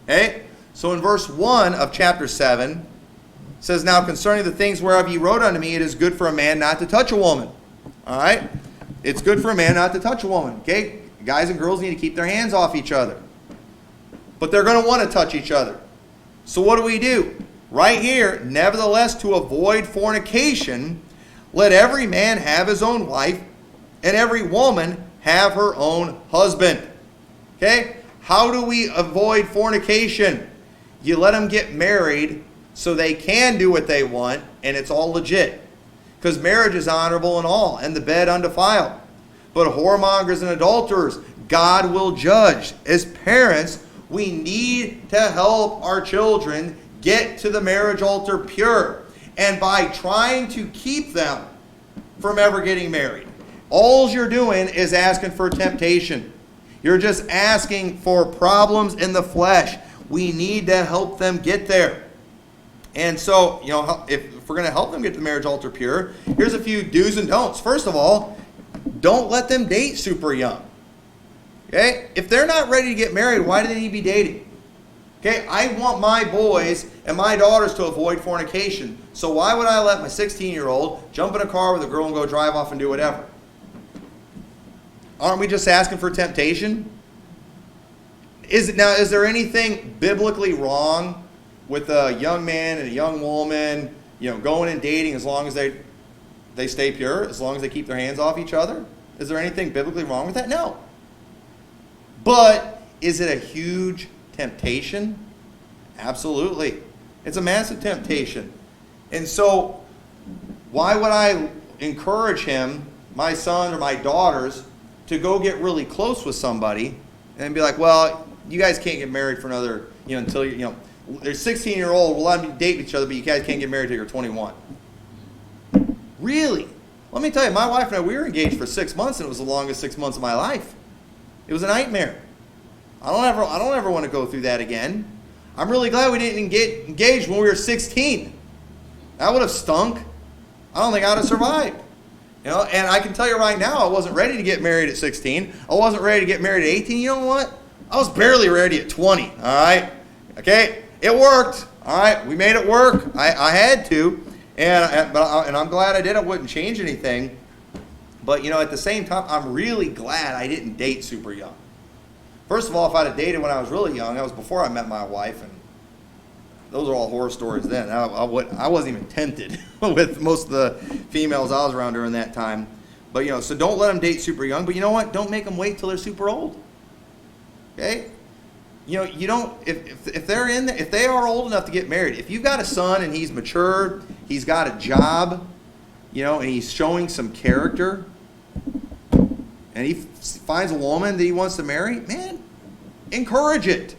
Okay? So in verse 1 of chapter 7, it says, now concerning the things whereof ye wrote unto me, it is good for a man not to touch a woman. All right? It's good for a man not to touch a woman. Okay? Guys and girls need to keep their hands off each other. But they're going to want to touch each other. So what do? Right here, nevertheless, to avoid fornication, let every man have his own wife, and every woman have her own husband. Okay? How do we avoid fornication? You let them get married so they can do what they want, and it's all legit. Because marriage is honorable and all, and the bed undefiled. But whoremongers and adulterers, God will judge. As parents, we need to help our children get to the marriage altar pure. And by trying to keep them from ever getting married, all you're doing is asking for temptation. You're just asking for problems in the flesh. We need to help them get there. And so, if we're going to help them get to the marriage altar pure, here's a few do's and don'ts. First of all, don't let them date super young. Okay? If they're not ready to get married, why do they need to be dating? Okay? I want my boys and my daughters to avoid fornication. So why would I let my 16-year-old jump in a car with a girl and go drive off and do whatever? Aren't we just asking for temptation? Is there anything biblically wrong with a young man and a young woman, going and dating as long as they stay pure, as long as they keep their hands off each other? Is there anything biblically wrong with that? No. But is it a huge temptation? Absolutely. It's a massive temptation. And so why would I encourage him, my son or my daughters, to go get really close with somebody and be like, well, you guys can't get married for another, until they're 16-year-old, we'll let them date each other, but you guys can't get married until you're 21. Really? Let me tell you, my wife and I, we were engaged for 6 months, and it was the longest 6 months of my life. It was a nightmare. I don't ever want to go through that again. I'm really glad we didn't get engaged when we were 16. That would have stunk. I don't think I would have survived. And I can tell you right now, I wasn't ready to get married at 16. I wasn't ready to get married at 18. You know what? I was barely ready at 20. All right? Okay? It worked. All right? We made it work. I had to. And I'm glad I did. I wouldn't change anything. But, at the same time, I'm really glad I didn't date super young. First of all, if I'd have dated when I was really young, that was before I met my wife, and those are all horror stories then. I wasn't even tempted with most of the females I was around during that time. But, so don't let them date super young. But you know what? Don't make them wait till they're super old. Okay? You don't, if they're in there, if they are old enough to get married, if you've got a son and he's mature, he's got a job, and he's showing some character, and he finds a woman that he wants to marry, man, encourage it.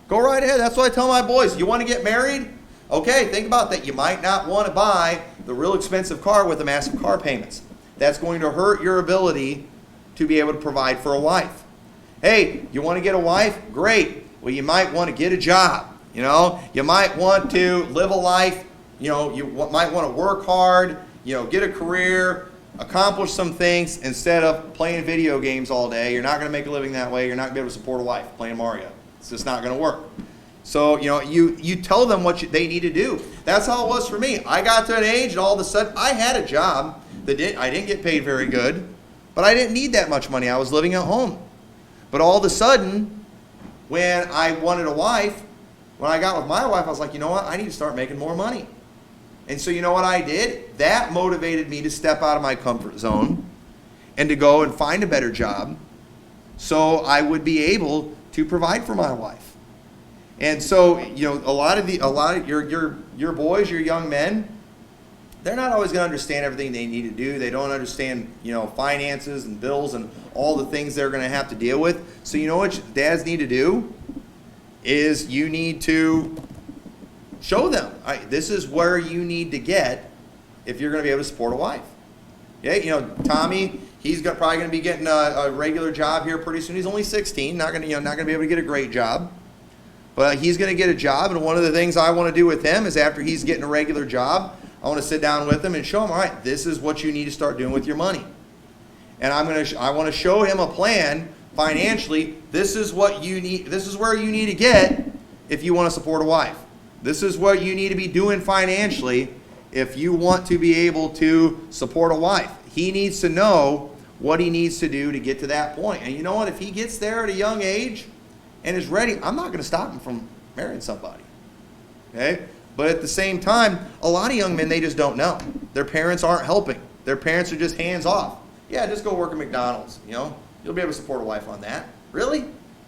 Go right ahead. That's what I tell my boys. You want to get married? Okay, think about that. You might not want to buy the real expensive car with the massive car payments. That's going to hurt your ability to be able to provide for a wife. Hey, you want to get a wife? Great. Well, you might want to get a job. You might want to live a life. You might want to work hard. Get a career. accomplish some things instead of playing video games all day. You're not going to make a living that way. You're not going to be able to support a wife playing Mario. It's just not going to work. So, you tell them what they need to do. That's how it was for me. I got to an age and all of a sudden I had a job that I didn't get paid very good, but I didn't need that much money. I was living at home. But all of a sudden, when I wanted a wife, when I got with my wife, I was like, you know what? I need to start making more money. And so you know what I did? That motivated me to step out of my comfort zone and to go and find a better job so I would be able to provide for my wife. And so, a lot of your boys, your young men, they're not always going to understand everything they need to do. They don't understand, finances and bills and all the things they're going to have to deal with. So you know what dads need to do is you need to show them, this is where you need to get if you're going to be able to support a wife. Okay, Tommy, he's probably going to be getting a regular job here pretty soon. He's only 16, not going to be able to get a great job. But he's going to get a job, and one of the things I want to do with him is after he's getting a regular job, I want to sit down with him and show him, all right, this is what you need to start doing with your money. And I want to show him a plan financially. This is what you need. This is where you need to get if you want to support a wife. This is what you need to be doing financially if you want to be able to support a wife. He needs to know what he needs to do to get to that point. And you know what? If he gets there at a young age and is ready, I'm not going to stop him from marrying somebody. Okay? But at the same time, a lot of young men, they just don't know. Their parents aren't helping. Their parents are just hands off. Yeah, just go work at McDonald's. You'll be able to support a wife on that. Really?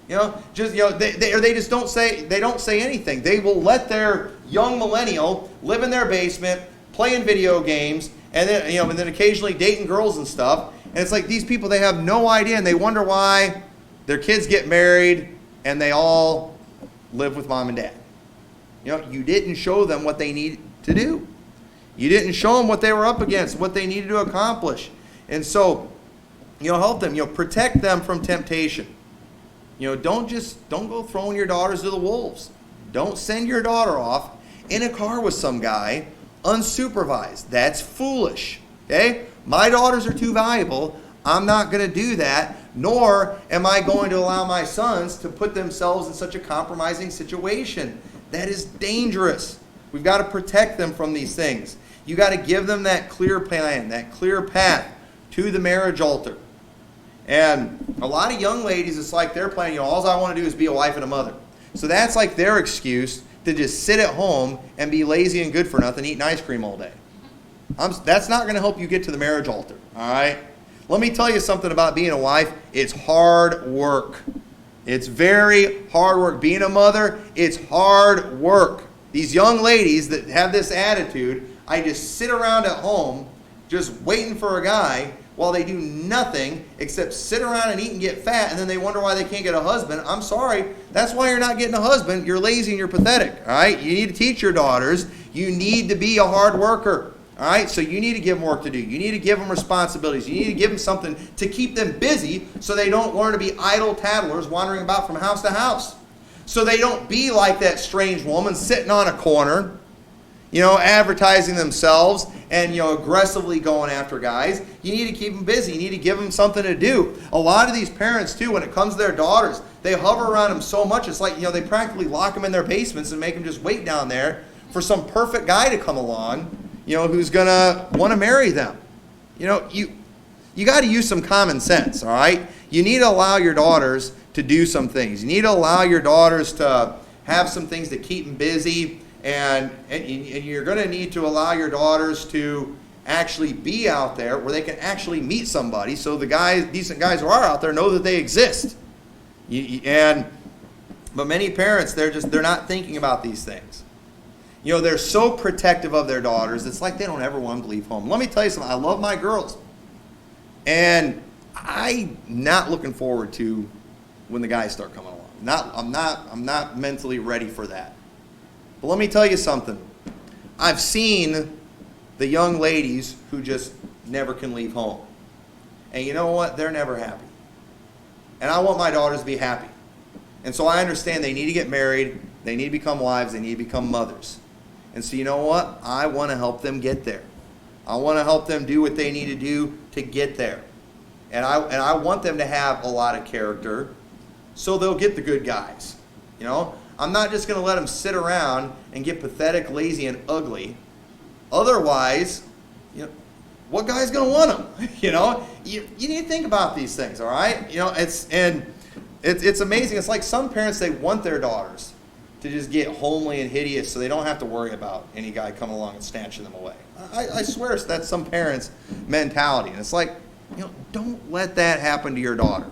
They just don't say, they don't say anything. They will let their young millennial live in their basement, playing video games, and then occasionally dating girls and stuff. And it's like these people, they have no idea, and they wonder why their kids get married and they all live with mom and dad. You didn't show them what they need to do. You didn't show them what they were up against, what they needed to accomplish. And so, help them, protect them from temptation. Don't go throwing your daughters to the wolves. Don't send your daughter off in a car with some guy unsupervised. That's foolish. Okay? My daughters are too valuable. I'm not going to do that, nor am I going to allow my sons to put themselves in such a compromising situation. That is dangerous. We've got to protect them from these things. You got to give them that clear plan, that clear path to the marriage altar. And a lot of young ladies, it's like they're planning, all I want to do is be a wife and a mother. So that's like their excuse to just sit at home and be lazy and good for nothing, eating ice cream all day. That's not going to help you get to the marriage altar, all right? Let me tell you something about being a wife. It's hard work. It's very hard work. Being a mother, it's hard work. These young ladies that have this attitude, I just sit around at home just waiting for a guy while they do nothing except sit around and eat and get fat, and then they wonder why they can't get a husband. I'm sorry. That's why you're not getting a husband. You're lazy and you're pathetic. All right? You need to teach your daughters. You need to be a hard worker. All right? So you need to give them work to do. You need to give them responsibilities. You need to give them something to keep them busy so they don't learn to be idle tattlers wandering about from house to house. So they don't be like that strange woman sitting on a corner, advertising themselves and, aggressively going after guys. You need to keep them busy. You need to give them something to do. A lot of these parents, too, when it comes to their daughters, they hover around them so much, it's like, they practically lock them in their basements and make them just wait down there for some perfect guy to come along, who's going to want to marry them. You got to use some common sense, all right? You need to allow your daughters to do some things. You need to allow your daughters to have some things that keep them busy. And you're going to need to allow your daughters to actually be out there where they can actually meet somebody, so the decent guys who are out there know that they exist. But many parents, they're not thinking about these things. They're so protective of their daughters. It's like they don't ever want them to leave home. Let me tell you something. I love my girls, and I'm not looking forward to when the guys start coming along. I'm not mentally ready for that. But let me tell you something. I've seen the young ladies who just never can leave home. And you know what? They're never happy. And I want my daughters to be happy. And so I understand they need to get married, they need to become wives, they need to become mothers. And so you know what? I want to help them get there. I want to help them do what they need to do to get there. And I want them to have a lot of character so they'll get the good guys. You know, I'm not just going to let them sit around and get pathetic, lazy, and ugly. Otherwise, you know, what guy's going to want them? You know, you need to think about these things, all right? You know, it's amazing. It's like some parents, they want their daughters to just get homely and hideous so they don't have to worry about any guy coming along and snatching them away. I swear that's some parents' mentality. And it's like, you know, don't let that happen to your daughter.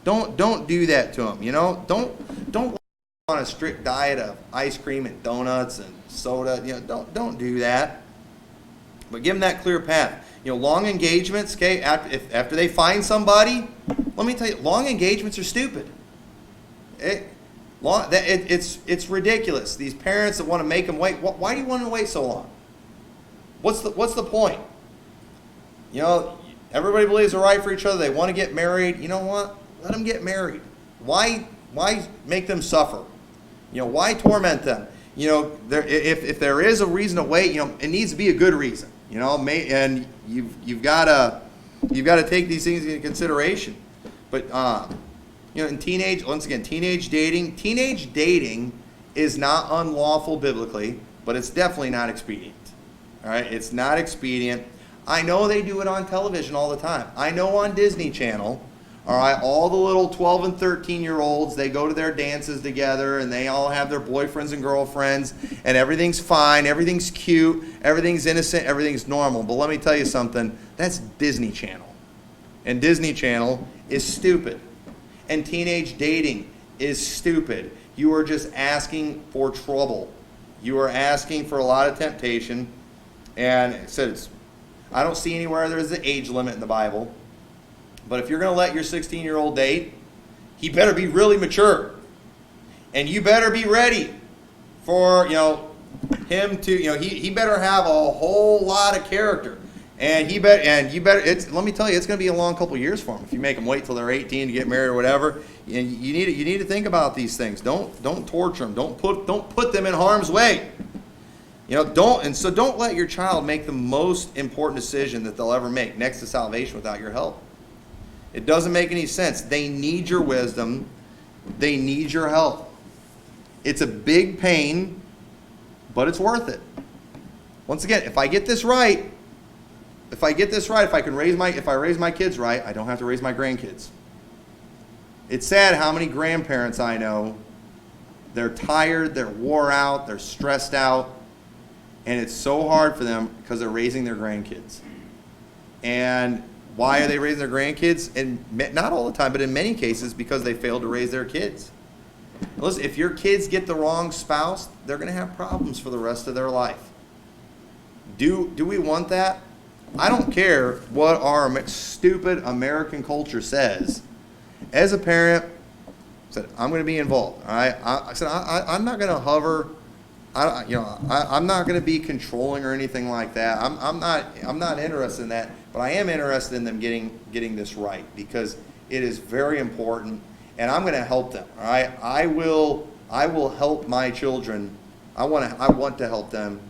Don't do that to them, you know? Don't on a strict diet of ice cream and donuts and soda. You know, don't do that. But give them that clear path. You know, long engagements, okay, after they find somebody, let me tell you, long engagements are stupid. It's ridiculous. These parents that want to make them wait, why do you want them to wait so long? What's the point? You know, everybody believes they're right for each other. They want to get married. You know what? Let them get married. Why make them suffer? You know, why torment them? You know, if there is a reason to wait, you know, it needs to be a good reason. You know, and you've got to take these things into consideration. But you know, in teenage dating is not unlawful biblically, but it's definitely not expedient. All right, it's not expedient. I know they do it on television all the time. I know on Disney Channel, all right, all the little 12 and 13-year-olds, they go to their dances together, and they all have their boyfriends and girlfriends, and everything's fine, everything's cute, everything's innocent, everything's normal. But let me tell you something, that's Disney Channel. And Disney Channel is stupid. And teenage dating is stupid. You are just asking for trouble. You are asking for a lot of temptation. And it says, I don't see anywhere there's an age limit in the Bible. But if you're going to let your 16-year-old date, he better be really mature. And you better be ready for, you know, him to, you know, he better have a whole lot of character. And you better, let me tell you, it's going to be a long couple of years for him. If you make them wait till they're 18 to get married or whatever, and you need to think about these things. Don't torture them. Don't put them in harm's way. You know, don't let your child make the most important decision that they'll ever make next to salvation without your help. It doesn't make any sense. They need your wisdom. They need your help. It's a big pain, but it's worth it. Once again, if I get this right, if I raise my kids right, I don't have to raise my grandkids. It's sad how many grandparents I know, they're tired, they're wore out, they're stressed out, and it's so hard for them because they're raising their grandkids. And why are they raising their grandkids? And not all the time, but in many cases, because they failed to raise their kids. Listen, if your kids get the wrong spouse, they're going to have problems for the rest of their life. Do we want that? I don't care what our stupid American culture says. As a parent, I said, I'm going to be involved. All right? I said, I'm not going to hover. I'm not going to be controlling or anything like that. I'm not interested in that. But I am interested in them getting this right, because it is very important, and I'm going to help them. All right, I will help my children. I want to help them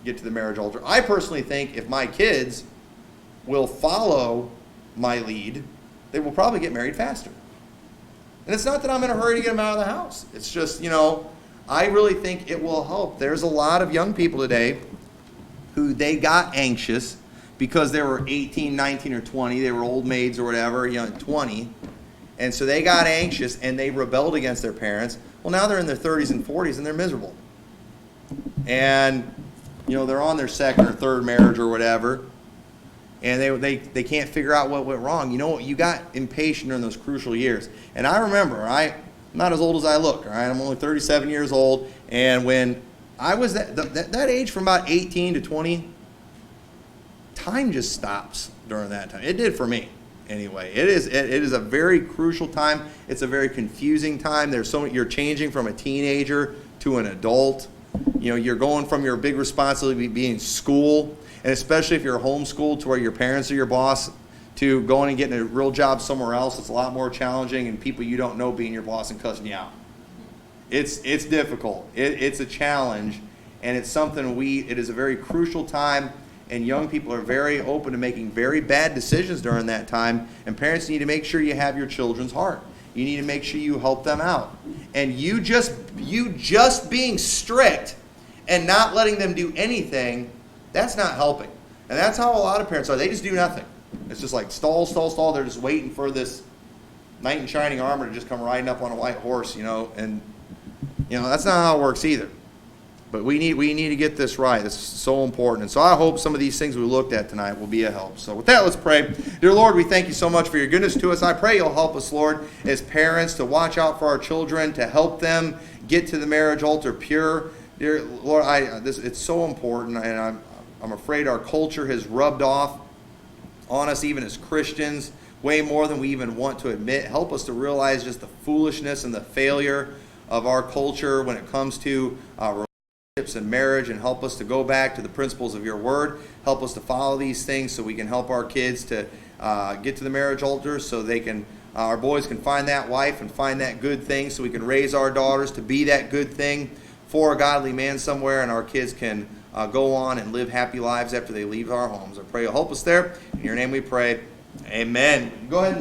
get to the marriage altar. I personally think if my kids will follow my lead, they will probably get married faster. And it's not that I'm in a hurry to get them out of the house. It's just, you know, I really think it will help. There's a lot of young people today who they got anxious because they were 18, 19, or 20. They were old maids or whatever, you know, 20. And so they got anxious and they rebelled against their parents. Well, now they're in their 30s and 40s and they're miserable. And, you know, they're on their second or third marriage or whatever. And they can't figure out what went wrong. You know what? You got impatient during those crucial years. And I remember, I'm not as old as I look, all right? I'm only 37 years old. And when I was that age, from about 18 to 20, time just stops during that time. It did for me, anyway. It is a very crucial time. It's a very confusing time. You're changing from a teenager to an adult. You know, you're going from your big responsibility being school, and especially if you're homeschooled to where your parents are your boss, to going and getting a real job somewhere else. It's a lot more challenging, and people you don't know being your boss and cussing you out. It's difficult. It's a challenge, and it's something it is a very crucial time. and young people are very open to making very bad decisions during that time, and parents need to make sure you have your children's heart. You need to make sure you help them out. And you just being strict and not letting them do anything, that's not helping. And that's how a lot of parents are. They just do nothing. It's just like stall, stall, stall. They're just waiting for this knight in shining armor to just come riding up on a white horse, and that's not how it works either. But we need to get this right. This is so important. And so I hope some of these things we looked at tonight will be a help. So with that, let's pray. Dear Lord, we thank you so much for your goodness to us. I pray you'll help us, Lord, as parents to watch out for our children, to help them get to the marriage altar pure. Dear Lord, it's so important, and I'm afraid our culture has rubbed off on us, even as Christians, way more than we even want to admit. Help us to realize just the foolishness and the failure of our culture when it comes to and marriage, and help us to go back to the principles of your word. Help us to follow these things so we can help our kids to get to the marriage altar, so they can our boys can find that wife and find that good thing, so we can raise our daughters to be that good thing for a godly man somewhere, and our kids can go on and live happy lives after they leave our homes. I pray you'll help us there. In your name we pray. Amen. Go ahead and